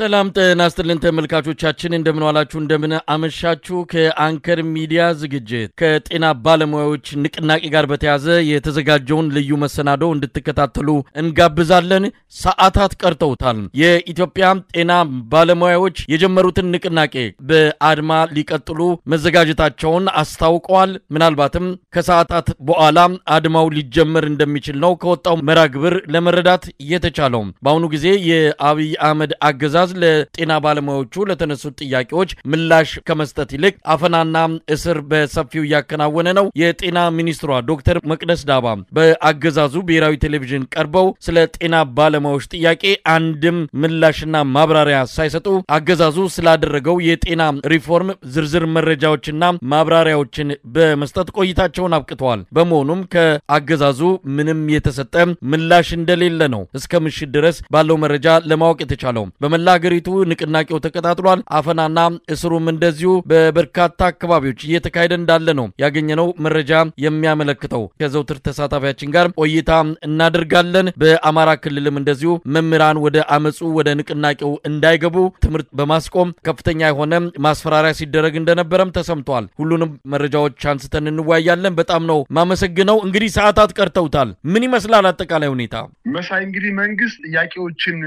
ሰላም ጤና ይስጥልን ተመልካቾቻችን እንደምን ዋላችሁ እንደምን አመሻችሁ ከአንከር ሚዲያ ዝግጅት ከጤና ባለሙያዎች ንቅናቄ ጋር በተያያዘ የተዘጋጀውን ልዩ መሰናዶ እንድትከታተሉ እንጋብዛለን። ሰዓታት ቀርተውታል። የኢትዮጵያ ጤና ባለሙያዎች የጀመሩትን ንቅናቄ በአድማ ሊቀጥሉ መዘጋጀታቸውን አስታውቀዋል። ምናልባትም ከሰዓታት በኋላ አድማው ሊጀመር እንደሚችል ነው ከወጣው መራግብር ለመረዳት የተቻለው። በአሁኑ ጊዜ የአብይ አህመድ አገዛዝ ለጤና ባለሙያዎቹ ለተነሱት ጥያቄዎች ምላሽ ከመስጠት ይልቅ አፈናና እስር በሰፊው ያከናወነ ነው። የጤና ሚኒስትሯ ዶክተር መቅደስ ዳባ በአገዛዙ ብሔራዊ ቴሌቪዥን ቀርበው ስለ ጤና ባለሙያዎች ጥያቄ አንድም ምላሽና ማብራሪያ ሳይሰጡ አገዛዙ ስላደረገው የጤና ሪፎርም ዝርዝር መረጃዎችና ማብራሪያዎችን በመስጠት ቆይታቸውን አብቅተዋል። በመሆኑም ከአገዛዙ ምንም የተሰጠ ምላሽ እንደሌለ ነው እስከ ምሽት ድረስ ባለው መረጃ ለማወቅ የተቻለው። በመላ ሀገሪቱ ንቅናቄው ተቀጣጥሏል። አፈናና እስሩም እንደዚሁ በበርካታ አካባቢዎች እየተካሄደ እንዳለ ነው ያገኘነው መረጃ የሚያመለክተው። ከዘውትር ተሳታፊያችን ጋር ቆይታ እናደርጋለን። በአማራ ክልልም እንደዚሁ መምህራን ወደ አመጹ ወደ ንቅናቄው እንዳይገቡ ትምህርት በማስቆም ከፍተኛ የሆነ ማስፈራሪያ ሲደረግ እንደነበረም ተሰምቷል። ሁሉንም መረጃዎች አንስተን እንወያያለን። በጣም ነው ማመሰግነው። እንግዲህ ሰዓታት ቀርተውታል። ምን ይመስላል አጠቃላይ ሁኔታ? መሳይ እንግዲህ መንግስት ጥያቄዎችን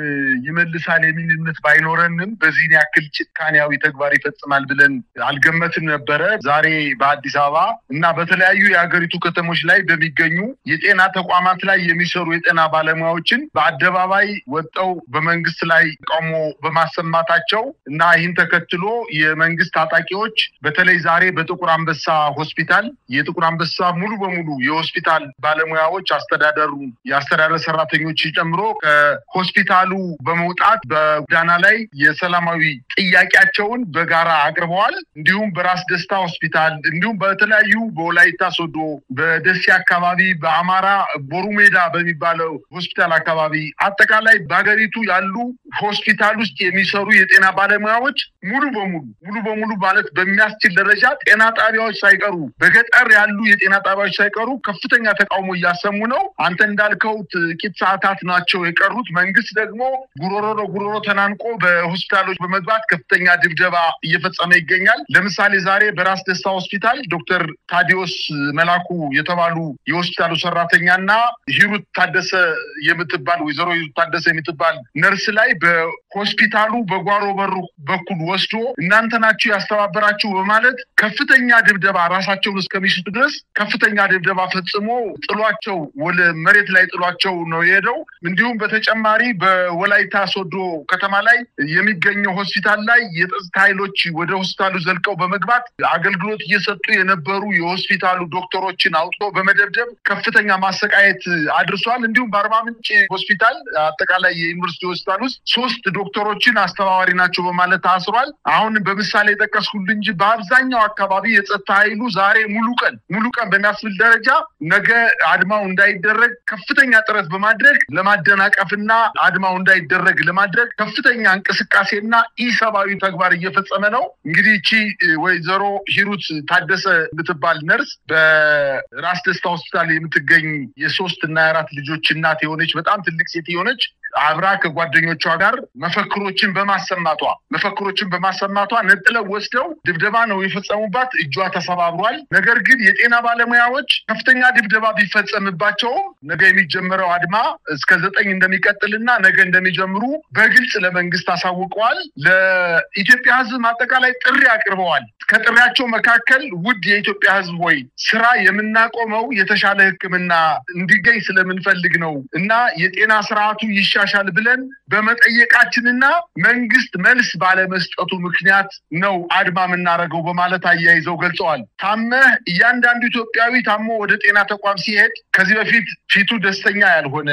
ይመልሳል የሚል እምነት ባይኖረንም በዚህ ያክል ጭካኔያዊ ተግባር ይፈጽማል ብለን አልገመትም ነበረ። ዛሬ በአዲስ አበባ እና በተለያዩ የሀገሪቱ ከተሞች ላይ በሚገኙ የጤና ተቋማት ላይ የሚሰሩ የጤና ባለሙያዎችን በአደባባይ ወጣው በመንግስት ላይ ተቃውሞ በማሰማታቸው እና ይህን ተከትሎ የመንግስት ታጣቂዎች በተለይ ዛሬ በጥቁር አንበሳ ሆስፒታል የጥቁር አንበሳ ሙሉ በሙሉ የሆስፒታል ባለሙያዎች የአስተዳደር ሰራተኞች ጨምሮ ከሆስፒታሉ በመውጣት በጎዳና ላይ የሰላማዊ ጥያቄያቸውን በጋራ አቅርበዋል። እንዲሁም በራስ ደስታ ሆስፒታል እንዲሁም በተለያዩ በወላይታ ሶዶ በደሴ አካባቢ በአማራ ቦሩሜዳ በሚባለው ሆስፒታል አካባቢ አጠቃላይ በአገሪቱ ያሉ ሆስፒታል ውስጥ የሚሰሩ የጤና ባለሙያዎች ሙሉ በሙሉ ማለት በሚያስችል ደረጃ ጤና ጣቢያዎች ሳይቀሩ በገጠር ያሉ የጤና ጣቢያዎች ሳይቀሩ ከፍተኛ ተቃውሞ እያሰሙ ነው። አንተ እንዳልከው ጥቂት ሰዓታት ናቸው የቀሩት። መንግስት ደግሞ ጉሮሮ ተናንቆ በሆስፒታሎች በመግባት ከፍተኛ ድብደባ እየፈጸመ ይገኛል። ለምሳሌ ዛሬ በራስ ደስታ ሆስፒታል ዶክተር ታዲዮስ መላኩ የተባሉ የሆስፒታሉ ሰራተኛና ሂሩት ታደሰ ወይዘሮ ሂሩት ታደሰ የምትባል ነርስ ላይ በሆስፒታሉ በጓሮ በሩ በኩል ወስዶ እናንተ ናችሁ ያስተባበራችሁ በማለት ከፍተኛ ድብደባ ራሳቸውን እስከሚስቱ ድረስ ከፍተኛ ድብደባ ፈጽሞ ጥሏቸው ወደ መሬት ላይ ጥሏቸው ነው የሄደው። እንዲሁም በተጨማሪ በወላይታ ሶዶ ከተማ ላይ የሚገኘው ሆስፒታል ላይ የጸጥታ ኃይሎች ወደ ሆስፒታሉ ዘልቀው በመግባት አገልግሎት እየሰጡ የነበሩ የሆስፒታሉ ዶክተሮችን አውጥቶ በመደብደብ ከፍተኛ ማሰቃየት አድርሷል። እንዲሁም በአርባ ምንጭ ሆስፒታል አጠቃላይ የዩኒቨርሲቲ ሆስፒታል ውስጥ 3 ዶክተሮችን አስተባባሪ ናቸው በማለት ታስሯል። አሁን በምሳሌ ጠቀስኩልህ እንጂ በአብዛኛው አካባቢ የጸጥታ ኃይሉ ዛሬ ሙሉ ቀን በሚያስብል ደረጃ ነገ አድማው እንዳይደረግ ከፍተኛ ጥረት በማድረግ ለማደናቀፍና አድማው እንዳይደረግ ለማድረግ ከፍተኛ እንቅስቃሴና ኢሰባዊ ተግባር እየፈጸመ ነው። እንግዲህ እቺ ወይዘሮ ሂሩት ታደሰ የምትባል ነርስ በራስ ደስታ ሆስፒታል የምትገኝ የ3 እና 4 ልጆች እናት የሆነች በጣም ትልቅ ሴት የሆነች አብራ ከጓደኞቿ ጋር መፈክሮችን በማሰማቷ ነጥለው ወስደው ድብደባ ነው የፈጸሙባት። እጇ ተሰባብሯል። ነገር ግን የጤና ባለሙያዎች ከፍተኛ ድብደባ ቢፈጸምባቸው ነገ የሚጀምረው አድማ እስከ 9 እንደሚቀጥልና ነገ እንደሚጀምሩ በግልጽ ለመንግስት አሳውቀዋል። ለኢትዮጵያ ሕዝብ አጠቃላይ ጥሪ አቅርበዋል። ከጥሪያቸው መካከል ውድ የኢትዮጵያ ሕዝብ ሆይ ስራ የምናቆመው የተሻለ ሕክምና እንዲገኝ ስለምንፈልግ ነው እና የጤና ስርዓቱ ይሻሻል ብለን በመጠየቃችንና መንግስት መልስ ባለመስጠቱ ምክንያት ነው አድማ የምናደርገው በማለት አያይዘው ገልጸዋል። እያንዳንዱ ኢትዮጵያዊ ታሞ ወደ ጤና ተቋም ሲሄድ ከዚህ በፊት ፊቱ ደስተኛ ያልሆነ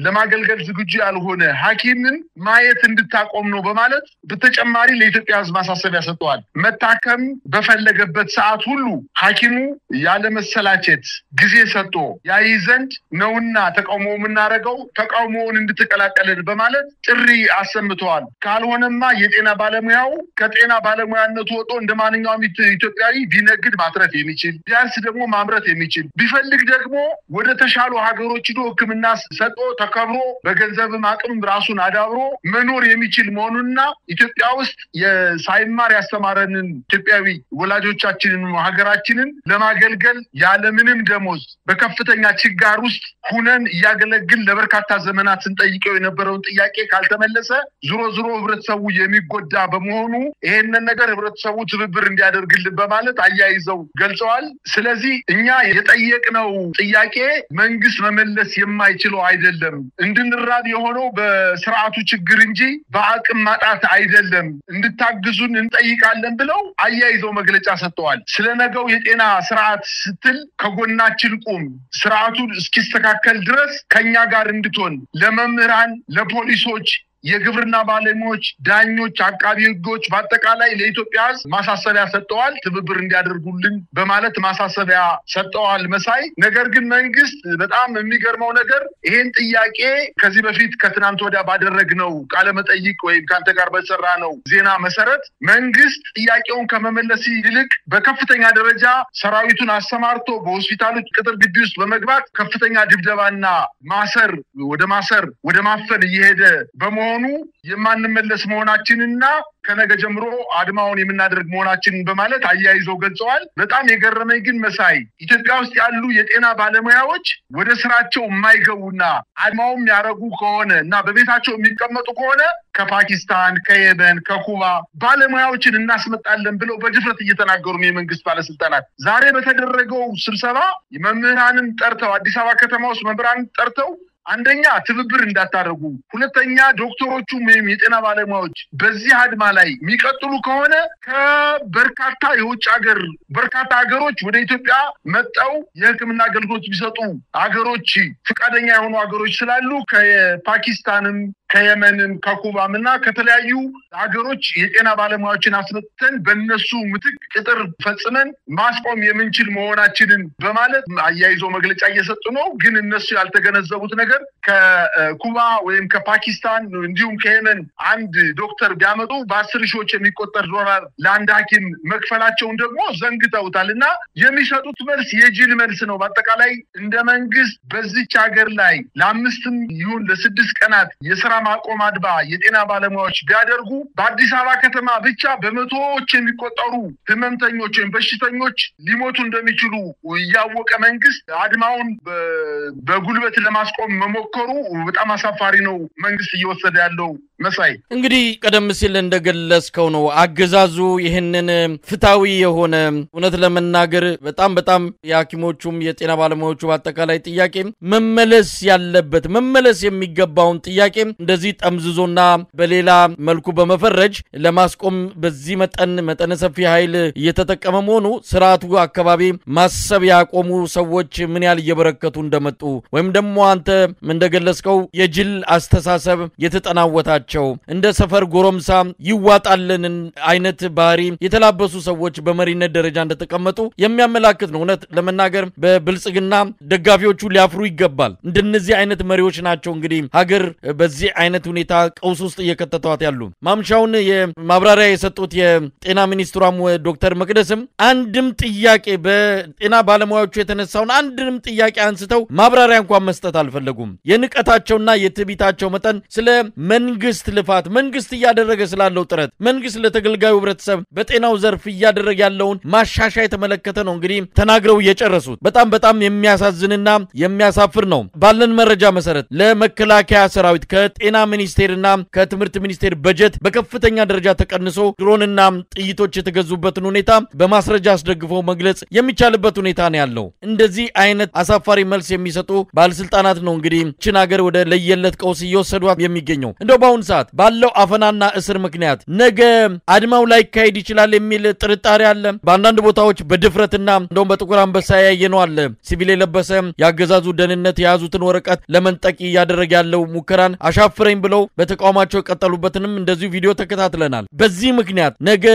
ለማገልገል ዝግጁ ያልሆነ ሐኪምን ማየት እንድታቆም ነው በማለት በተጨማሪ ለኢትዮጵያ ሕዝብ ማሳሰቢያ ሰጥተዋል። መታከም በፈለገበት ሰዓት ሁሉ ሐኪሙ ያለ መሰላቸት ጊዜ ሰጥቶ ያይ ዘንድ ነውና ተቃውሞ የምናደርገው ተቃውሞውን እንድትቀላቀልን በማለት ጥሪ አሰምተዋል። ካልሆነማ የጤና ባለሙያው ከጤና ባለሙያነቱ ወጥቶ እንደማንኛውም ኢትዮጵያዊ ቢነግድ ማትረፍ የሚችል ቢያንስ ደግሞ ማምረት የሚችል ቢፈልግ ደግሞ ወደ ተሻሉ ሀገሮች ሄዶ ሕክምና ሰጥቶ ተከብሮ በገንዘብ አቅም ራሱን አዳብሮ መኖር የሚችል የሚችል መሆኑንና ኢትዮጵያ ውስጥ የሳይማር ያስተማረንን ኢትዮጵያዊ ወላጆቻችንን ሀገራችንን ለማገልገል ያለምንም ደሞዝ በከፍተኛ ችጋር ውስጥ ሁነን ያገለግል ለበርካታ ዘመናት ስንጠይቀው የነበረውን ጥያቄ ካልተመለሰ ዙሮ ህብረተሰቡ የሚጎዳ በመሆኑ ይሄንን ነገር ህብረተሰቡ ትብብር እንዲያደርግልን በማለት አያይዘው ገልጸዋል። ስለዚህ እኛ የጠየቅነው ጥያቄ መንግስት መመለስ የማይችለው አይደለም፣ እንድንራብ የሆነው በስርዓቱ ችግር እንጂ በአቅም ማጣት አይደለም፣ እንድታግዙን እንጠይቃለን ብለው አያይዘው መግለጫ ሰጥተዋል። ስለነገው የጤና ስርዓት ስትል ከጎናችን ቁም፣ ስርዓቱ እስኪስተካከል ድረስ ከኛ ጋር እንድትሆን ለመምህራን፣ ለፖሊሶች፣ የግብርና ባለሙያዎች፣ ዳኞች፣ አቃቢ ህጎች በአጠቃላይ ለኢትዮጵያ ህዝብ ማሳሰቢያ ሰጥተዋል፣ ትብብር እንዲያደርጉልን በማለት ማሳሰቢያ ሰጥተዋል መሳይ። ነገር ግን መንግስት በጣም የሚገርመው ነገር ይሄን ጥያቄ ከዚህ በፊት ከትናንት ወዲያ ባደረግነው ቃለ መጠይቅ ወይም ካንተ ጋር በሰራነው ዜና መሰረት መንግስት ጥያቄውን ከመመለስ ይልቅ በከፍተኛ ደረጃ ሰራዊቱን አሰማርቶ በሆስፒታሎች ቅጥር ግቢ ውስጥ በመግባት ከፍተኛ ድብደባና ወደ ማፈን እየሄደ በመሆኑ የማንመለስ መሆናችንና ከነገ ጀምሮ አድማውን የምናደርግ መሆናችንን በማለት አያይዘው ገልጸዋል። በጣም የገረመኝ ግን መሳይ ኢትዮጵያ ውስጥ ያሉ የጤና ባለሙያዎች ወደ ስራቸው የማይገቡና አድማውም ያረጉ ከሆነ እና በቤታቸው የሚቀመጡ ከሆነ ከፓኪስታን፣ ከየመን፣ ከኩባ ባለሙያዎችን እናስመጣለን ብለው በድፍረት እየተናገሩ ነው የመንግስት ባለስልጣናት። ዛሬ በተደረገው ስብሰባ መምህራንን ጠርተው አዲስ አበባ ከተማ ውስጥ መምህራንን ጠርተው አንደኛ ትብብር እንዳታደርጉ፣ ሁለተኛ ዶክተሮቹ ወይም የጤና ባለሙያዎች በዚህ አድማ ላይ የሚቀጥሉ ከሆነ ከበርካታ የውጭ ሀገሮች ወደ ኢትዮጵያ መጣው የሕክምና አገልግሎት ቢሰጡ ሀገሮች ፍቃደኛ የሆኑ ሀገሮች ስላሉ ከፓኪስታንም ከየመንም ከኩባም እና ከተለያዩ ሀገሮች የጤና ባለሙያዎችን አስመጥተን በእነሱ ምትክ ቅጥር ፈጽመን ማስቆም የምንችል መሆናችንን በማለት አያይዞ መግለጫ እየሰጡ ነው። ግን እነሱ ያልተገነዘቡት ነገር ከኩባ ወይም ከፓኪስታን እንዲሁም ከየመን አንድ ዶክተር ቢያመጡ በ10 ሺዎች የሚቆጠር ዶላር ለአንድ ሐኪም መክፈላቸውን ደግሞ ዘንግተውታል እና የሚሰጡት መልስ የጅል መልስ ነው። በአጠቃላይ እንደ መንግስት በዚች ሀገር ላይ ለ5 ይሁን ለ6 ቀናት የስራ ማቆም አድማ የጤና ባለሙያዎች ቢያደርጉ በአዲስ አበባ ከተማ ብቻ በመቶዎች የሚቆጠሩ ህመምተኞች ወይም በሽተኞች ሊሞቱ እንደሚችሉ ያወቀ መንግስት አድማውን በጉልበት ለማስቆም መሞከሩ በጣም አሳፋሪ ነው። መንግስት እየወሰደ ያለው መሳይ እንግዲህ ቀደም ሲል እንደገለጽከው ነው አገዛዙ ይሄንን ፍታዊ የሆነ እውነት ለመናገር በጣም የሐኪሞቹም የጤና ባለሙያዎቹ በአጠቃላይ ጥያቄ መመለስ የሚገባውን ጥያቄ እንደዚህ ጠምዝዞና በሌላ መልኩ በመፈረጅ ለማስቆም በዚህ መጠነ ሰፊ ኃይል እየተጠቀመ መሆኑ ስርዓቱ አካባቢ ማሰብ ያቆሙ ሰዎች ምን ያህል እየበረከቱ እንደመጡ ወይም ደግሞ አንተ እንደገለጽከው የጅል አስተሳሰብ የተጠናወታቸው እንደ ሰፈር ጎረምሳ ይዋጣልን አይነት ባህሪ የተላበሱ ሰዎች በመሪነት ደረጃ እንደተቀመጡ የሚያመላክት ነው። እውነት ለመናገር በብልጽግና ደጋፊዎቹ ሊያፍሩ ይገባል። እንደነዚህ አይነት መሪዎች ናቸው እንግዲህ ሀገር በዚህ አይነት ሁኔታ ቀውስ ውስጥ እየከተቷት ያሉ። ማምሻውን የማብራሪያ የሰጡት የጤና ሚኒስትሯም ዶክተር መቅደስም አንድም ጥያቄ በጤና ባለሙያዎቹ የተነሳውን አንድም ጥያቄ አንስተው ማብራሪያ እንኳን መስጠት አልፈለጉም። የንቀታቸውና የትዕቢታቸው መጠን ስለ መንግስት ልፋት፣ መንግስት እያደረገ ስላለው ጥረት፣ መንግስት ለተገልጋዩ ህብረተሰብ በጤናው ዘርፍ እያደረገ ያለውን ማሻሻያ የተመለከተ ነው እንግዲህ ተናግረው የጨረሱት። በጣም የሚያሳዝንና የሚያሳፍር ነው። ባለን መረጃ መሰረት ለመከላከያ ሰራዊት ከጤና ሚኒስቴርና ከትምህርት ሚኒስቴር በጀት በከፍተኛ ደረጃ ተቀንሶ ድሮንና ጥይቶች የተገዙበትን ሁኔታ በማስረጃ አስደግፈው መግለጽ የሚቻልበት ሁኔታ ነው ያለው። እንደዚህ አይነት አሳፋሪ መልስ የሚሰጡ ባለስልጣናት ነው እንግዲህ ችን ሀገር ወደ ለየለት ቀውስ እየወሰዷት የሚገኘው። እንደው በአሁን ሰዓት ባለው አፈናና እስር ምክንያት ነገ አድማው ላይ ካሄድ ይችላል የሚል ጥርጣሬ አለ። በአንዳንድ ቦታዎች በድፍረትና እንደውም በጥቁር አንበሳ ያየነው አለ ሲቪል የለበሰ ያገዛዙ ደህንነት የያዙትን ወረቀት ለመንጠቅ ያደረገ ያለው ሙከራን አሻፍረኝ ብለው በተቃውሟቸው የቀጠሉበትንም እንደዚሁ ቪዲዮ ተከታትለናል። በዚህ ምክንያት ነገ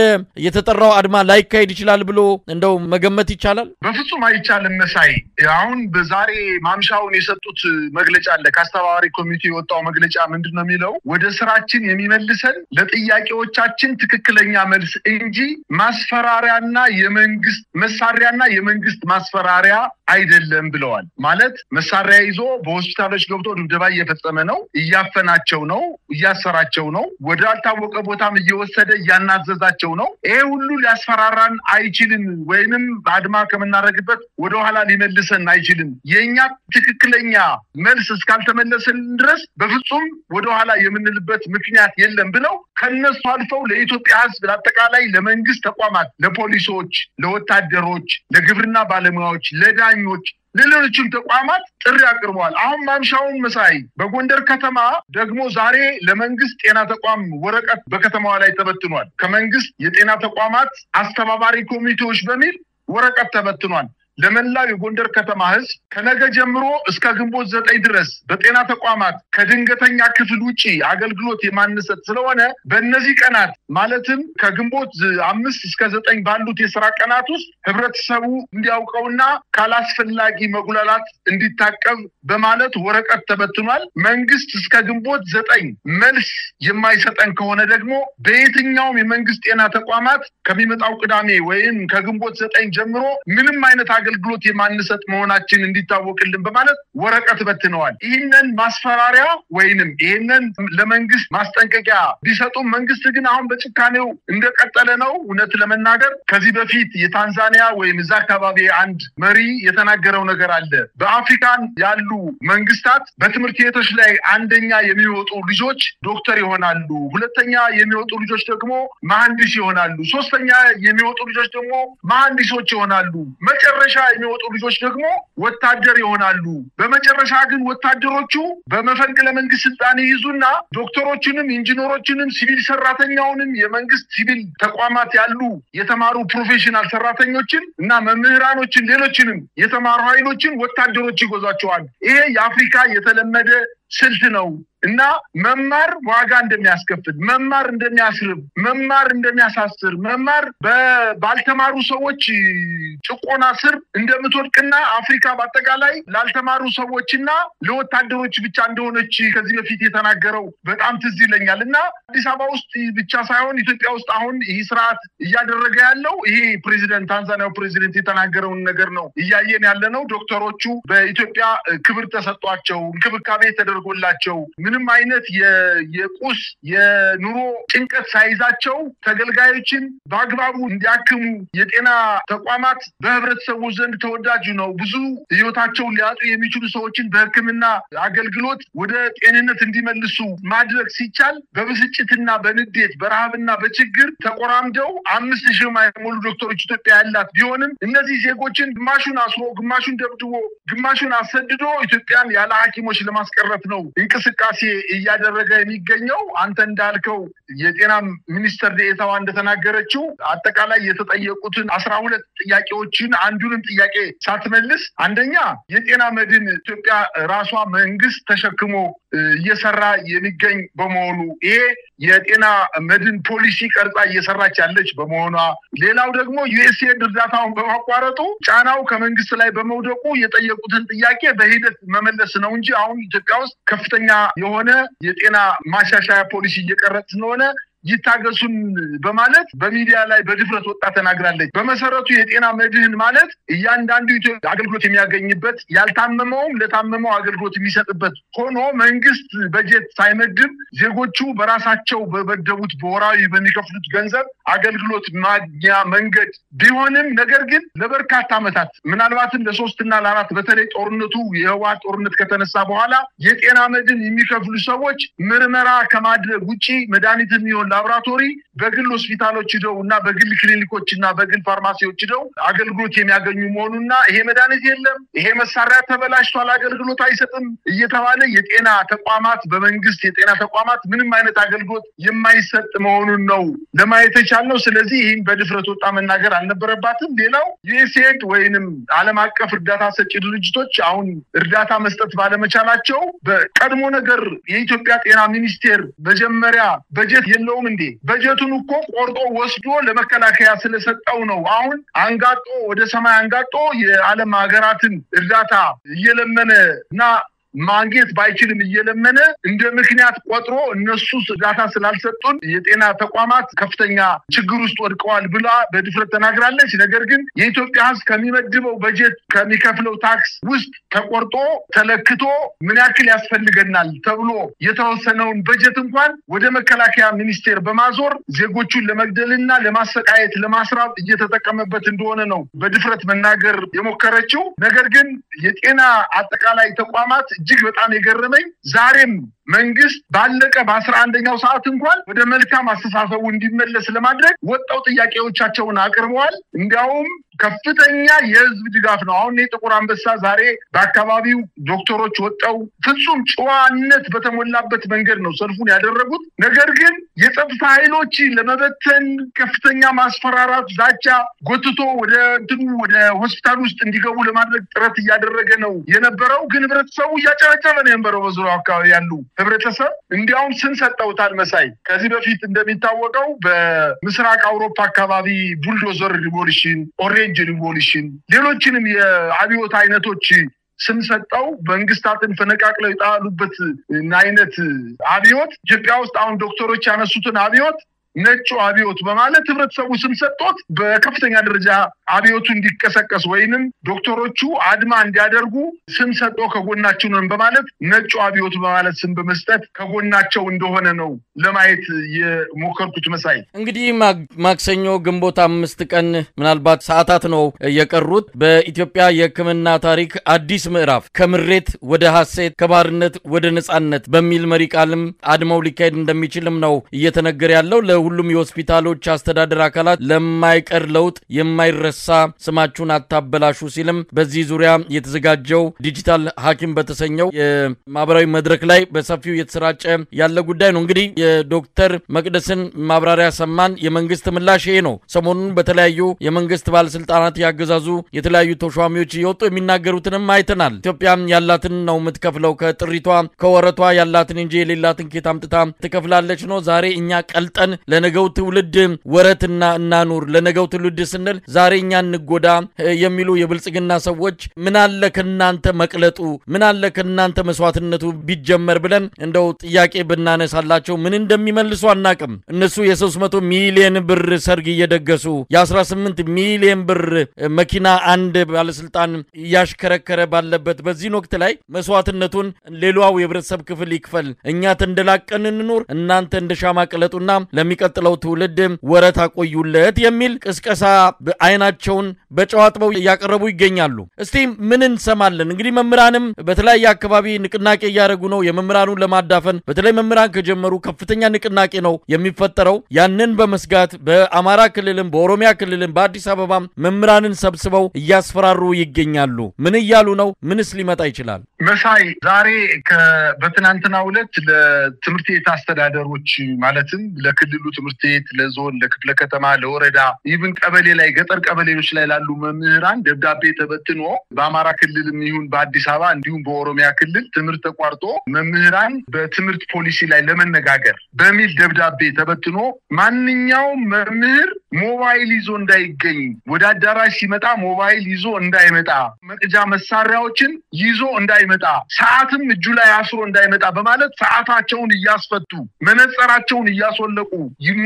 የተጠራው አድማ ላይ ካሄድ ይችላል ብሎ እንደው መገመት ይቻላል? በፍጹም አይቻልም መሳይ። አሁን በዛሬ ማምሻውን የሰጡት መግለጫ አለ ካስተባባሪ ኮሚቴ የወጣው መግለጫ ምንድነው የሚለው ወደ ስራችን የሚመልሰን ለጥያቄዎቻችን ትክክለኛ መልስ እንጂ ማስፈራሪያና የመንግስት መሳሪያና የመንግስት ማስፈራሪያ አይደለም ብለዋል ማለት መሳሪያ ይዞ በሆስፒታሎች ገብቶ ድብደባ እየፈጸመ ነው እያፈናቸው ነው እያሰራቸው ነው ወደ አልታወቀ ቦታም እየወሰደ ያናዘዛቸው ነው ይሄ ሁሉ ሊያስፈራራን አይችልም ወይንም አድማ ከመናረግበት ወደ ኋላ ሊመልሰን አይችልም የኛ ትክክለኛ መልስ እስካልተመለሰን ድረስ በፍጹም ወደ ኋላ የምንልበት ምክንያት የለም ብለው ከነሱ አልፈው ለኢትዮጵያ ህዝብ ለአጠቃላይ ለመንግስት ተቋማት ለፖሊሶች ለወታደሮች ለግብርና ባለሙያዎች ለዳኞች ለሌሎችም ተቋማት ጥሪ አቅርበዋል አሁን ማምሻውን መሳይ በጎንደር ከተማ ደግሞ ዛሬ ለመንግስት ጤና ተቋም ወረቀት በከተማዋ ላይ ተበትኗል ከመንግስት የጤና ተቋማት አስተባባሪ ኮሚቴዎች በሚል ወረቀት ተበትኗል ለመላው የጎንደር ከተማ ህዝብ ከነገ ጀምሮ እስከ ግንቦት 9 ድረስ በጤና ተቋማት ከድንገተኛ ክፍል ውጪ አገልግሎት የማንሰጥ ስለሆነ በእነዚህ ቀናት ማለትም ከግንቦት 5 እስከ 9 ባሉት የሥራ ቀናት ውስጥ ህብረተሰቡ እንዲያውቀውና ካላስፈላጊ መጉላላት እንዲታቀብ በማለት ወረቀት ተበትኗል መንግስት እስከ ግንቦት 9 መልስ የማይሰጠን ከሆነ ደግሞ በየትኛውም የመንግስት ጤና ተቋማት ከሚመጣው ቅዳሜ ወይም ከግንቦት 9 ጀምሮ ምንም አይነት አገልግሎት የማንሰጥ መሆናችን እንዲታወቅልን በማለት ወረቀት በትነዋል ይሄንን ማስፈራሪያ ወይንም ይሄንን ለመንግስት ማስጠንቀቂያ ቢሰጡ መንግስት ግን አሁን በጭካኔው እንደቀጠለ ነው እውነት ለመናገር ከዚህ በፊት የታንዛኒያ ወይም እዛ አካባቢ አንድ መሪ የተናገረው ነገር አለ በአፍሪካን ያሉ መንግስታት በትምህርት ቤቶች ላይ አንደኛ የሚወጡ ልጆች ዶክተር ይሆናሉ ሁለተኛ የሚወጡ ልጆች ደግሞ መሐንዲስ ይሆናሉ ሶስተኛ የሚወጡ ልጆች ደግሞ መሐንዲሶች ይሆናሉ መጨረሻ የሚወጡ ልጆች ደግሞ ወታደር ይሆናሉ በመጨረሻ ግን ወታደሮቹ በመፈንቅለ መንግስት ስልጣን ይይዙና ዶክተሮችንም ኢንጂነሮችንም ሲቪል ሰራተኛውንም የመንግስት ሲቪል ተቋማት ያሉ የተማሩ ፕሮፌሽናል ሰራተኞችን እና መምህራኖችን ሌሎችንም የተማሩ ኃይሎችን ወታደሮች ይጎዛቸዋል ይሄ የአፍሪካ የተለመደ ስልት ነው እና መማር ዋጋ እንደሚያስከፍል መማር እንደሚያስርብ መማር እንደሚያሳስር መማር ባልተማሩ ሰዎች ጭቆና ስር እንደምትወድቅና አፍሪካ በአጠቃላይ ላልተማሩ ሰዎችና ለወታደሮች ብቻ እንደሆነች ከዚህ በፊት የተናገረው በጣም ትዝ ይለኛልና አዲስ አበባ ውስጥ ብቻ ሳይሆን ኢትዮጵያ ውስጥ አሁን ይህ ስርዓት እያደረገ ያለው ይሄ ፕሬዚደንት ታንዛኒያው ፕሬዚደንት የተናገረውን ነገር ነው እያየን ያለነው ዶክተሮቹ በኢትዮጵያ ክብር ተሰጧቸው እንክብካቤ ተደርጎላቸው ምንም አይነት የቁስ የኑሮ ጭንቀት ሳይዛቸው ተገልጋዮችን በአግባቡ እንዲያክሙ የጤና ተቋማት በህብረተሰቡ ዘንድ ተወዳጅ ነው ብዙ ህይወታቸውን ሊያጡ የሚችሉ ሰዎችን በህክምና አገልግሎት ወደ ጤንነት እንዲመልሱ ማድረግ ሲቻል በብስጭትና በንዴት በረሃብና በችግር ተቆራምደው 5000 ማይሞሉ ዶክተሮች ኢትዮጵያ ያላት ቢሆንም እነዚህ ዜጎችን ግማሹን አስሮ ግማሹን ደብድቦ ግማሹን አሰድዶ ኢትዮጵያን ያለ ሐኪሞች ለማስቀረት ነው እንቅስቃሴ እያደረገ የሚገኘው አንተ እንዳልከው የጤና ሚኒስትር ዴኤታዋ እንደተናገረችው አጠቃላይ የተጠየቁትን 12 ጥያቄዎችን አንዱንም ጥያቄ ሳትመልስ አንደኛ የጤና መድን ኢትዮጵያ ራሷ መንግስት ተሸክሞ እየሰራ የሚገኝ በመሆኑ ይሄ የጤና መድን ፖሊሲ ቀርጻ እየሰራች ያለች በመሆኗ ሌላው ደግሞ ዩኤስኤድ እርዳታውን በማቋረጡ ጫናው ከመንግስት ላይ በመውደቁ የጠየቁትን ጥያቄ በሂደት መመለስ ነው እንጂ አሁን ኢትዮጵያ ውስጥ ከፍተኛ የሆነ የጤና ማሻሻያ ፖሊሲ እየቀረጽ ስለሆነ ይታገሱን በማለት በሚዲያ ላይ በድፍረት ወጣ ተናግራለች በመሰረቱ የጤና መድህን ማለት እያንዳንዱ ኢትዮጵያ አገልግሎት የሚያገኝበት ያልታመመውም ለታመመው አገልግሎት የሚሰጥበት ሆኖ መንግስት በጀት ሳይመድብ ዜጎቹ በራሳቸው በበደቡት በወራዊ በሚከፍሉት ገንዘብ አገልግሎት ማግኛ መንገድ ቢሆንም ነገር ግን ለበርካታ ዓመታት ምናልባትም ለ3 እና ለ4 በተለይ ጦርነቱ የህወሓት ጦርነት ከተነሳ በኋላ የጤና መድን የሚከፍሉ ሰዎች ምርመራ ከማድረግ ውጪ መድኃኒት የሚሆን ላብራቶሪ በግል ሆስፒታሎች ሄደውና በግል ክሊኒኮችና በግል ፋርማሲዎች ሄደው አገልግሎት የሚያገኙ መሆኑና ይሄ መድኃኒት የለም ይሄ መሳሪያ ተበላሽቷል አገልግሎት አይሰጥም እየተባለ የጤና ተቋማት በመንግስት የጤና ተቋማት ምንም አይነት አገልግሎት የማይሰጥ መሆኑን ነው ለማየት የቻልነው ስለዚህ ይሄን በድፍረት ወጣ መናገር አልነበረባትም ሌላው ዩኤስኤድ ወይንም ዓለም አቀፍ እርዳታ ሰጪ ድርጅቶች አሁን እርዳታ መስጠት ባለመቻላቸው በቀድሞ ነገር የኢትዮጵያ ጤና ሚኒስቴር መጀመሪያ በጀት የለውም እንዴ በጀቱን እኮ ቆርጦ ወስዶ ለመከላከያ ስለሰጠው ነው አሁን አንጋጦ ወደ ሰማይ አንጋጦ የዓለም ሀገራትን እርዳታ እየለመነና ማግኘት ባይችልም እየለመነ እንደ ምክንያት ቆጥሮ እነሱ ዳታ ስላልሰጡን የጤና ተቋማት ከፍተኛ ችግር ውስጥ ወድቀዋል ብላ በድፍረት ተናግራለች። ነገር ግን የኢትዮጵያ ሕዝብ ከሚመድበው በጀት ከሚከፍለው ታክስ ውስጥ ተቆርጦ ተለክቶ ምን ያክል ያስፈልገናል ተብሎ የተወሰነውን በጀት እንኳን ወደ መከላከያ ሚኒስቴር በማዞር ዜጎቹን ለመግደልና ለማሰቃየት ለማስራብ እየተጠቀመበት እንደሆነ ነው በድፍረት መናገር የሞከረችው። ነገር ግን የጤና አጠቃላይ ተቋማት እጅግ በጣም የገረመኝ ዛሬም መንግስት ባለቀ በ11ኛው ሰዓት እንኳን ወደ መልካም አስተሳሰቡ እንዲመለስ ለማድረግ ወጣው ጥያቄዎቻቸውን አቅርበዋል። እንዲያውም ከፍተኛ የህዝብ ድጋፍ ነው። አሁን የጥቁር አንበሳ ዛሬ በአካባቢው ዶክተሮች ወጣው ፍጹም ጨዋነት በተሞላበት መንገድ ነው ሰልፉን ያደረጉት። ነገር ግን የጸጥታ ኃይሎች ለመበተን ከፍተኛ ማስፈራራት፣ ዛቻ ጎትቶ ወደ ሆስፒታል ውስጥ እንዲገቡ ለማድረግ ጥረት እያደረገ ነው የነበረው። ግን ህብረተሰቡ እያጨበጨበ ነው የነበረው። በዙሪያው አካባቢ ያሉ ህብረተሰብ እንዲያውም ስንሰጠውታል መሳይ ከዚህ በፊት እንደሚታወቀው በምስራቅ አውሮፓ አካባቢ ቡልዶዘር ሪቮሉሽን፣ ኦሬንጅ ሪቮሉሽን፣ ሌሎችንም የአብዮት አይነቶች ስንሰጠው መንግስታትን ፈነቃቅለው የጣሉበት አይነት አብዮት ኢትዮጵያ ውስጥ አሁን ዶክተሮች ያነሱትን አብዮት ነጩ አብዮት በማለት ህብረተሰቡ ስንሰጥቶት በከፍተኛ ደረጃ አብዮቱ እንዲቀሰቀስ ወይንም ዶክተሮቹ አድማ እንዲያደርጉ ስንሰጦ ከጎናቸው ነን በማለት ነጩ አብዮት በማለት ስም በመስጠት ከጎናቸው እንደሆነ ነው ለማየት የሞከርኩት መሳይ። እንግዲህ ማክሰኞ ግንቦት 5 ቀን ምናልባት ሰዓታት ነው የቀሩት በኢትዮጵያ የሕክምና ታሪክ አዲስ ምዕራፍ ከምሬት ወደ ሐሴት ከባርነት ወደ ነጻነት በሚል መሪ ቃልም አድማው ሊካሄድ እንደሚችልም ነው እየተነገረ ያለው። ሁሉም የሆስፒታሎች አስተዳደር አካላት ለማይቀር ለውጥ የማይረሳ ስማችሁን አታበላሹ ሲልም በዚህ ዙሪያ የተዘጋጀው ዲጂታል ሐኪም በተሰኘው የማህበራዊ መድረክ ላይ በሰፊው የተሰራጨ ያለ ጉዳይ ነው። እንግዲህ የዶክተር መቅደስን ማብራሪያ ሰማን። የመንግስት ምላሽ ይሄ ነው። ሰሞኑን በተለያዩ የመንግስት ባለስልጣናት ያገዛዙ የተለያዩ ተሿሚዎች እየወጡ የሚናገሩትንም አይተናል። ኢትዮጵያ ያላትን ነው የምትከፍለው ከጥሪቷ ከወረቷ ያላትን እንጂ የሌላትን ኬት አምጥታ ትከፍላለች ነው። ዛሬ እኛ ቀልጠን ለነገው ትውልድ ወረትና እናኑር ለነገው ትውልድ ስንል ዛሬ እኛ እንጎዳ የሚሉ የብልጽግና ሰዎች ምን አለ ከናንተ መቅለጡ ምን አለ ከናንተ መስዋዕትነቱ ቢጀመር ብለን እንደው ጥያቄ ብናነሳላቸው ምን እንደሚመልሱ አናቅም። እነሱ የ300 ሚሊዮን ብር ሰርግ እየደገሱ የ18 ሚሊዮን ብር መኪና አንድ ባለስልጣን ያሽከረከረ ባለበት በዚህ ወቅት ላይ መስዋዕትነቱን ሌላው የህብረተሰብ ክፍል ይክፈል፣ እኛ ተንደላቀን እንኑር፣ እናንተ እንደሻማቀለጡና ለሚቀጥለው ትውልድ ወረት አቆዩለት የሚል ቅስቀሳ አይናቸውን በጨዋጥበው ያቀረቡ ይገኛሉ። እስቲ ምን እንሰማለን? እንግዲህ መምህራንም በተለያየ አካባቢ ንቅናቄ እያደረጉ ነው። የመምህራኑን ለማዳፈን በተለይ መምህራን ከጀመሩ ከፍተኛ ንቅናቄ ነው የሚፈጠረው። ያንን በመስጋት በአማራ ክልልም በኦሮሚያ ክልልም በአዲስ አበባም መምህራንን ሰብስበው እያስፈራሩ ይገኛሉ። ምን እያሉ ነው? ምንስ ሊመጣ ይችላል? መሳይ ዛሬ በትናንትናው ዕለት ለትምህርት ቤት አስተዳደሮች ማለትም ለክልሉ ትምህርት ቤት፣ ለዞን፣ ለክፍለ ከተማ፣ ለወረዳ ይብን ቀበሌ ላይ ገጠር ቀበሌዎች ላይ ላሉ መምህራን ደብዳቤ ተበትኖ በአማራ ክልልም ይሁን በአዲስ አበባ እንዲሁም በኦሮሚያ ክልል ትምህርት ተቋርጦ መምህራን በትምህርት ፖሊሲ ላይ ለመነጋገር በሚል ደብዳቤ ተበትኖ ማንኛውም መምህር ሞባይል ይዞ እንዳይገኝ፣ ወደ አዳራሽ ሲመጣ ሞባይል ይዞ እንዳይመጣ፣ መቅጃ መሳሪያዎችን ይዞ እንዳይመጣ፣ ሰዓትም እጁ ላይ አስሮ እንዳይመጣ በማለት ሰዓታቸውን እያስፈቱ መነጽራቸውን እያስወለቁ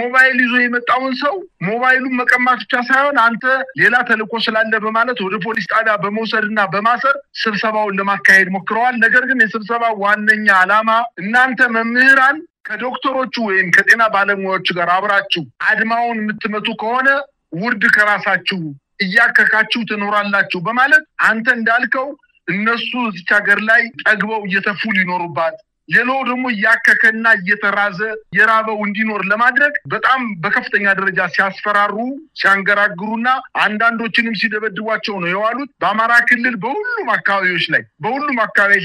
ሞባይል ይዞ የመጣውን ሰው ሞባይሉን መቀማት ብቻ ሳይሆን አንተ ሌላ ተልእኮ ስላለ በማለት ወደ ፖሊስ ጣቢያ በመውሰድና በማሰር ስብሰባውን ለማካሄድ ሞክረዋል። ነገር ግን የስብሰባው ዋነኛ ዓላማ እናንተ መምህራን ከዶክተሮቹ ወይም ከጤና ባለሙያዎቹ ጋር አብራችሁ አድማውን የምትመቱ ከሆነ ውርድ ከራሳችሁ እያከካችሁ ትኖራላችሁ በማለት አንተ እንዳልከው እነሱ እዚህ ሀገር ላይ ጠግበው እየተፉ ሊኖሩባት ሌላው ደግሞ ያከከና እየተራዘ የራበው እንዲኖር ለማድረግ በጣም በከፍተኛ ደረጃ ሲያስፈራሩ ሲያንገራግሩና አንዳንዶችንም ሲደበድቧቸው ነው የዋሉት። በአማራ ክልል በሁሉም አካባቢዎች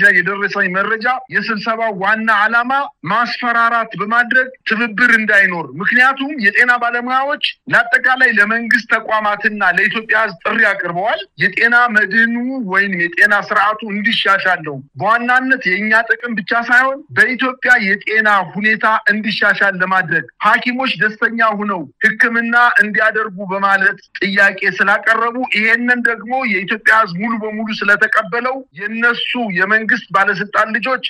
ላይ የደረሰኝ መረጃ የስብሰባው ዋና ዓላማ ማስፈራራት በማድረግ ትብብር እንዳይኖር፣ ምክንያቱም የጤና ባለሙያዎች ለአጠቃላይ ለመንግስት ተቋማትና ለኢትዮጵያ ሕዝብ ጥሪ አቅርበዋል። የጤና መድህኑ ወይም የጤና ስርዓቱ እንዲሻሻል ነው። በዋናነት የኛ ጥቅም ብቻ ሳይሆን በኢትዮጵያ የጤና ሁኔታ እንዲሻሻል ለማድረግ ሐኪሞች ደስተኛ ሆነው ሕክምና እንዲያደርጉ በማለት ጥያቄ ስላቀረቡ ይሄንን ደግሞ የኢትዮጵያ ሕዝብ ሙሉ በሙሉ ስለተቀበለው የነሱ የመንግስት ባለስልጣን ልጆች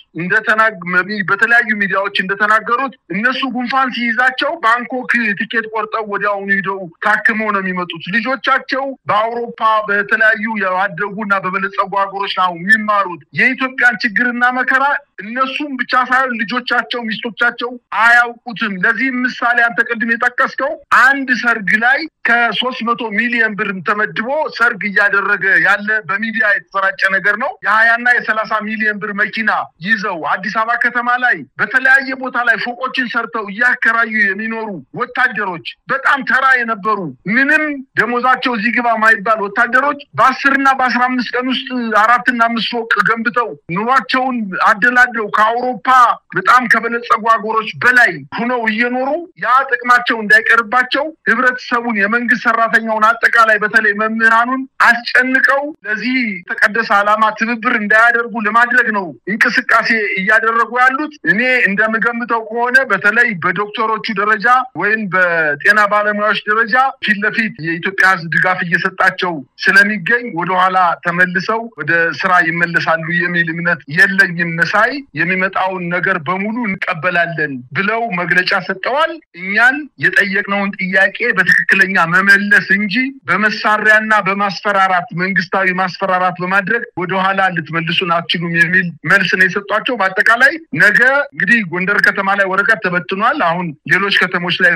በተለያዩ ሚዲያዎች እንደተናገሩት እነሱ ጉንፋን ሲይዛቸው ባንኮክ ቲኬት ቆርጠው ወዲያውኑ ሄደው ታክመው ነው የሚመጡት። ልጆቻቸው በአውሮፓ በተለያዩ ያደጉና በበለጸጉ ሀገሮች ነው የሚማሩት። የኢትዮጵያን ችግርና መከራ እነሱም ብቻ ሳይሆን ልጆቻቸው ሚስቶቻቸው አያውቁትም። ለዚህ ምሳሌ አንተ ቅድም የጠቀስከው አንድ ሰርግ ላይ ከ300 ሚሊዮን ብር ተመድቦ ሰርግ እያደረገ ያለ በሚዲያ የተሰራጨ ነገር ነው። የ20 እና የ30 ሚሊዮን ብር መኪና ይዘው አዲስ አበባ ከተማ ላይ በተለያየ ቦታ ላይ ፎቆችን ሰርተው እያከራዩ የሚኖሩ ወታደሮች በጣም ተራ የነበሩ ምንም ደሞዛቸው እዚህ ግባ ማይባል ወታደሮች በ10 እና በ15 ቀን ውስጥ 4 እና 5 ፎቅ ገንብተው ኑሯቸውን አደላድለው ከአውሮፓ በጣም ከበለጸጉ ሀገሮች በላይ ሆነው እየኖሩ ያ ጥቅማቸው እንዳይቀርባቸው ህብረተሰቡን የመንግስት ሰራተኛውን አጠቃላይ በተለይ መምህራኑን አስጨንቀው ለዚህ ተቀደሰ ዓላማ ትብብር እንዳያደርጉ ለማድረግ ነው እንቅስቃሴ እያደረጉ ያሉት። እኔ እንደምገምተው ከሆነ በተለይ በዶክተሮቹ ደረጃ ወይም በጤና ባለሙያዎች ደረጃ ፊት ለፊት የኢትዮጵያ ህዝብ ድጋፍ እየሰጣቸው ስለሚገኝ ወደኋላ ተመልሰው ወደ ስራ ይመለሳሉ የሚል እምነት የለኝም። መሳይ የሚመጣውን ነገር በሙሉ እንቀበላለን ብለው መግለጫ ሰጠዋል። እኛን የጠየቅነውን ጥያቄ በትክክለኛ መመለስ እንጂ በመሳሪያና በማስፈራራት መንግስታዊ ማስፈራራት በማድረግ ወደኋላ ልትመልሱን አትችሉም የሚል መልስ ነው የሰጧቸው። በአጠቃላይ ነገ እንግዲህ ጎንደር ከተማ ላይ ወረቀት ተበትኗል። አሁን ሌሎች ከተሞች ላይ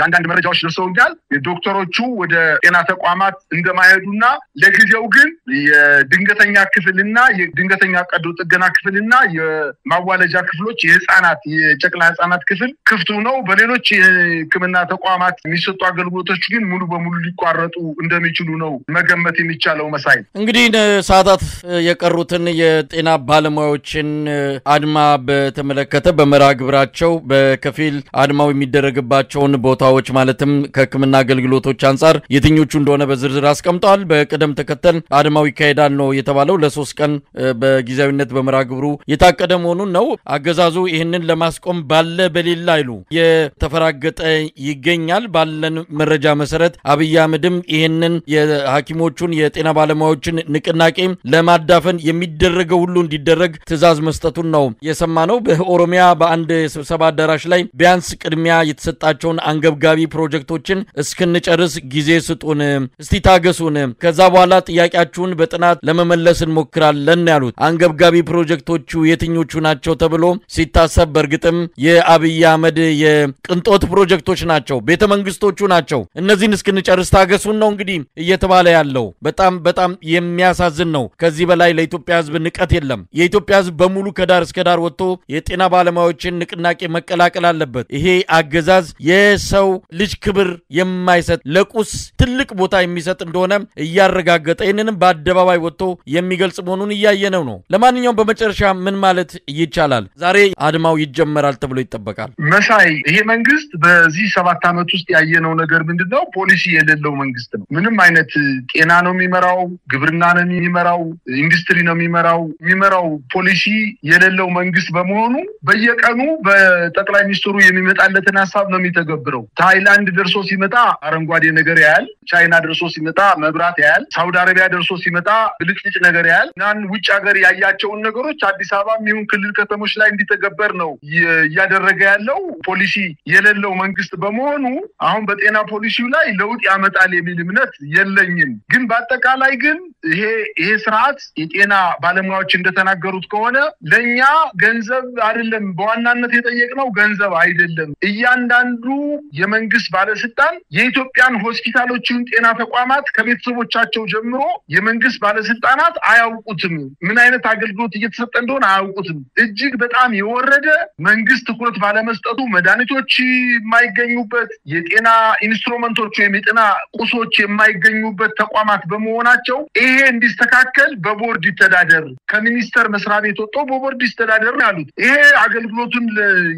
አንዳንድ መረጃዎች ደርሰውኛል። ዶክተሮቹ ወደ ጤና ተቋማት እንደማይሄዱና ለጊዜው ግን የድንገተኛ ክፍልና የድንገተኛ ቀዶ ጥገና ክፍልና የማዋለጃ ክፍሎች የጨቅላ ህፃናት ክፍል ክፍቱ ነው። በሌሎች የሕክምና ተቋማት የሚሰጡ አገልግሎቶች ግን ሙሉ በሙሉ ሊቋረጡ እንደሚችሉ ነው መገመት የሚቻለው። መሳይ እንግዲህ ሰዓታት የቀሩትን የጤና ባለሙያዎችን አድማ በተመለከተ በመርሃ ግብራቸው በከፊል አድማው የሚደረግባቸውን ቦታዎች ማለትም ከሕክምና አገልግሎቶች አንፃር የትኞቹ እንደሆነ በዝርዝር አስቀምጠዋል። በቅደም ተከተል አድማው ይካሄዳል ነው የተባለው። ለ3 ቀን በጊዜያዊነት በመርሃ ግብሩ የታቀደ መሆኑን ነው። አገዛዙ ይህንን ለማስቆም ባለ በሌላ አይሉ የተፈራገጠ ይገኛል። ባለን መረጃ መሰረት አብይ አህመድም ይህንን የሐኪሞቹን የጤና ባለሙያዎችን ንቅናቄ ለማዳፈን የሚደረገው ሁሉ እንዲደረግ ትዕዛዝ መስጠቱን ነው የሰማነው። በኦሮሚያ በአንድ ስብሰባ አዳራሽ ላይ ቢያንስ ቅድሚያ የተሰጣቸውን አንገብጋቢ ፕሮጀክቶችን እስክንጨርስ ጊዜ ስጡን፣ እስቲ ታገሱን፣ ከዛ በኋላ ጥያቄያችሁን በጥናት ለመመለስ እንሞክራለን ያሉት። አንገብጋቢ ፕሮጀክቶቹ የትኞቹ ናቸው ተብሎ ሲታሰብ በእርግጥም የአብይ አህመድ የቅንጦት ፕሮጀክቶች ናቸው፣ ቤተ መንግስቶቹ ናቸው። እነዚህን እስክንጨርስ ታገሱን ነው እንግዲህ እየተባለ ያለው። በጣም የሚያሳዝን ነው። ከዚህ በላይ ለኢትዮጵያ ህዝብ ንቀት የለም። የኢትዮጵያ ህዝብ በሙሉ ከዳር እስከ ዳር ወጥቶ የጤና ባለሙያዎችን ንቅናቄ መቀላቀል አለበት። ይሄ አገዛዝ የሰው ልጅ ክብር የማይሰጥ ለቁስ ትልቅ ቦታ የሚሰጥ እንደሆነ እያረጋገጠ ይህንንም በአደባባይ ወጥቶ የሚገልጽ መሆኑን እያየነው ነው። ለማንኛውም በመጨረሻ ምን ማለት ይቻላል? ዛሬ አድማው ይጀመራል ተብሎ ይጠበቃል። መሳይ ይሄ መንግስት በዚህ 7 ዓመት ውስጥ ያየነው ነገር ምንድነው? ፖሊሲ የሌለው መንግስት ነው። ምንም አይነት ጤና ነው የሚመራው፣ ግብርና ነው የሚመራው፣ ኢንዱስትሪ ነው የሚመራው ፖሊሲ የሌለው መንግስት በመሆኑ በየቀኑ በጠቅላይ ሚኒስትሩ የሚመጣለትን ሐሳብ ነው የሚተገብረው። ታይላንድ ደርሶ ሲመጣ አረንጓዴ ነገር ያያል፣ ቻይና ደርሶ ሲመጣ መብራት ያያል፣ ሳውዲ አረቢያ ደርሶ ሲመጣ ብልጭልጭ ነገር ያያል። ውጭ ሀገር ያያቸውን ነገሮች አዲስ አበባ የሚሆን ክልል ከተሞች ላይ እንዲተገበር ነው እያደረገ ያለው። ፖሊሲ የሌለው መንግስት በመሆኑ አሁን በጤና ፖሊሲው ላይ ለውጥ ያመጣል የሚል እምነት የለኝም። ግን በአጠቃላይ ግን ይሄ ስርዓት የጤና ባለሙያዎች እንደተናገሩት ከሆነ ለኛ ገንዘብ አይደለም በዋናነት የጠየቅነው ገንዘብ አይደለም። እያንዳንዱ የመንግስት ባለስልጣን የኢትዮጵያን ሆስፒታሎችን ጤና ተቋማት ከቤተሰቦቻቸው ጀምሮ የመንግስት ባለስልጣናት አያውቁትም። ምን አይነት አገልግሎት እየተሰጠ እንደሆነ አያውቁትም። እጅግ በጣም የወረደ መንግስት ትኩረት ባለመስጠቱ መድኃኒቶች የማይገኙበት የጤና ኢንስትሩመንቶች ወይም የጤና ቁሶች የማይገኙበት ተቋማት በመሆናቸው ይሄ እንዲስተካከል በቦርድ ይተዳደር፣ ከሚኒስተር መስሪያ ቤት ወጥቶ በቦርድ ይተዳደር ያሉት። ይሄ አገልግሎቱን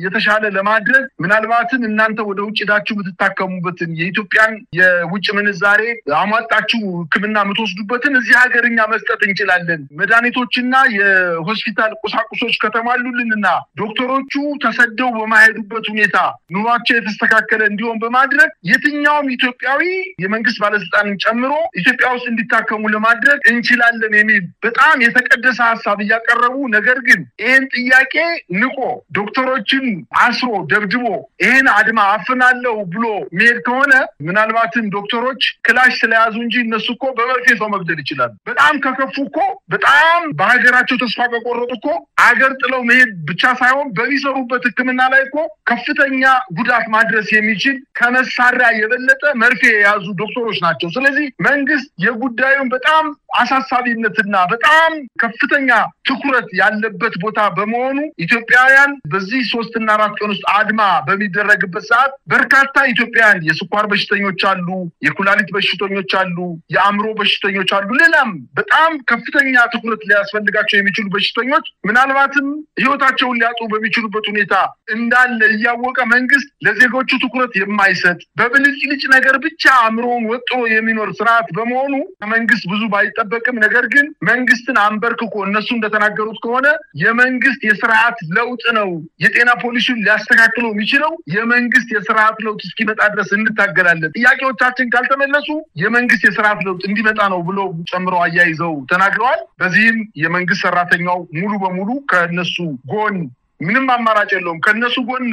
የተሻለ ለማድረግ ምናልባትም እናንተ ወደ ውጭ ሄዳችሁ የምትታከሙበትን የኢትዮጵያን የውጭ ምንዛሬ አሟጣችሁ ሕክምና የምትወስዱበትን እዚህ ሀገርኛ መስጠት እንችላለን። መድኃኒቶችና የሆስፒታል ቁሳቁስ ቁሳቁሶች ከተማሉልንና ዶክተሮቹ ተሰደው በማሄዱበት ሁኔታ ኑሯቸው የተስተካከለ እንዲሆን በማድረግ የትኛውም ኢትዮጵያዊ የመንግስት ባለስልጣንን ጨምሮ ኢትዮጵያ ውስጥ እንዲታከሙ ለማድረግ እንችላለን የሚል በጣም የተቀደሰ ሐሳብ እያቀረቡ ነገር ግን ይሄን ጥያቄ ንቆ ዶክተሮችን አስሮ ደብድቦ ይሄን አድማ አፍናለሁ ብሎ መሄድ ከሆነ ምናልባትም ዶክተሮች ክላሽ ስለያዙ እንጂ እነሱ እኮ በመርፌ ሰው መግደል ይችላሉ። በጣም ከከፉ እኮ በጣም በሀገራቸው ተስፋ ከቆረጡ እኮ አገር ጥለው መሄድ ብቻ ሳይሆን በሚሰሩበት ሕክምና ላይ እኮ ከፍተኛ ጉዳት ማድረስ የሚችል ከመሳሪያ የበለጠ መርፌ የያዙ ዶክተሮች ናቸው። ስለዚህ መንግስት የጉዳዩን በጣም አሳሳቢነትና በጣም ከፍተኛ ትኩረት ያለበት ቦታ በመሆኑ ኢትዮጵያውያን በዚህ 3 እና 4 ቀን ውስጥ አድማ በሚደረግበት ሰዓት በርካታ ኢትዮጵያውያን የስኳር በሽተኞች አሉ፣ የኩላሊት በሽተኞች አሉ፣ የአእምሮ በሽተኞች አሉ፣ ሌላም በጣም ከፍተኛ ትኩረት ሊያስፈልጋቸው የሚችሉ በሽተኞች ምናልባትም ህይወታቸውን ሊያጡ በሚችሉበት ሁኔታ እንዳለ እያወቀ መንግስት ለዜጎቹ ትኩረት የማይሰጥ በብልጭልጭ ነገር ብቻ አእምሮውን ወጥሮ የሚኖር ስርዓት በመሆኑ መንግስት ብዙ ባይጠበቅም ነገር ግን መንግስትን አንበርክኮ እነሱ እንደተናገሩት ከሆነ የመንግስት የስርዓት ለውጥ ነው የጤና ፖሊሲውን ሊያስተካክለው የሚችለው የመንግስት የስርዓት ለውጥ እስኪመጣ ድረስ እንታገላለን፣ ጥያቄዎቻችን ካልተመለሱ የመንግስት የስርዓት ለውጥ እንዲመጣ ነው ብሎ ጨምረው አያይዘው ተናግረዋል። በዚህም የመንግስት ሰራተኛው ሙሉ በሙሉ ከነሱ ጎን ምንም አማራጭ የለውም። ከነሱ ጎን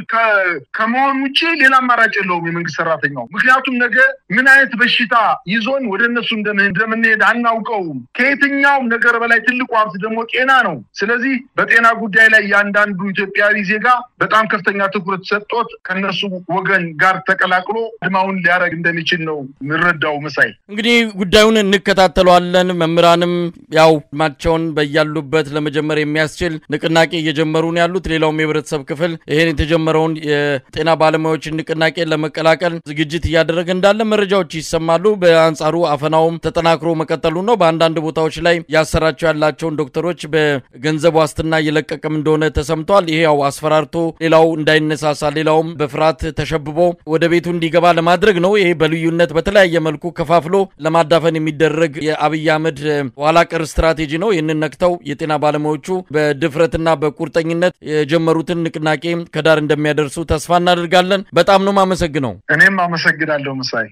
ከመሆን ውጪ ሌላ አማራጭ የለውም የመንግስት ሰራተኛው። ምክንያቱም ነገ ምን አይነት በሽታ ይዞን ወደ እነሱ እንደምንሄድ አናውቀውም። ከየትኛውም ነገር በላይ ትልቁ ሀብት ደግሞ ጤና ነው። ስለዚህ በጤና ጉዳይ ላይ ያንዳንዱ ኢትዮጵያዊ ዜጋ በጣም ከፍተኛ ትኩረት ሰጥቶት ከነሱ ወገን ጋር ተቀላቅሎ አድማውን ሊያደርግ እንደሚችል ነው ምንረዳው። መሳይ እንግዲህ ጉዳዩን እንከታተለዋለን። መምህራንም ያው ማቸውን በያሉበት ለመጀመር የሚያስችል ንቅናቄ እየጀመሩ ነው ያሉት። ሌላውም የህብረተሰብ ክፍል ይሄን የተጀመረውን የጤና ባለሙያዎች ንቅናቄ ለመቀላቀል ዝግጅት እያደረገ እንዳለ መረጃዎች ይሰማሉ። በአንጻሩ አፈናውም ተጠናክሮ መቀጠሉ ነው። በአንዳንድ ቦታዎች ላይ ያሰራቸው ያላቸውን ዶክተሮች በገንዘብ ዋስትና እየለቀቀም እንደሆነ ተሰምቷል። ይሄ ያው አስፈራርቶ ሌላው እንዳይነሳሳ ሌላውም በፍርሃት ተሸብቦ ወደ ቤቱ እንዲገባ ለማድረግ ነው። ይሄ በልዩነት በተለያየ መልኩ ከፋፍሎ ለማዳፈን የሚደረግ የአብይ አህመድ ኋላ ቀር ስትራቴጂ ነው። ይህንን ነክተው የጤና ባለሙያዎቹ በድፍረትና በቁርጠኝነት የጀመሩትን ንቅናቄ ከዳር እንደሚያደርሱ ተስፋ እናደርጋለን። በጣም ነው ማመሰግነው። እኔም አመሰግናለሁ መሳይ።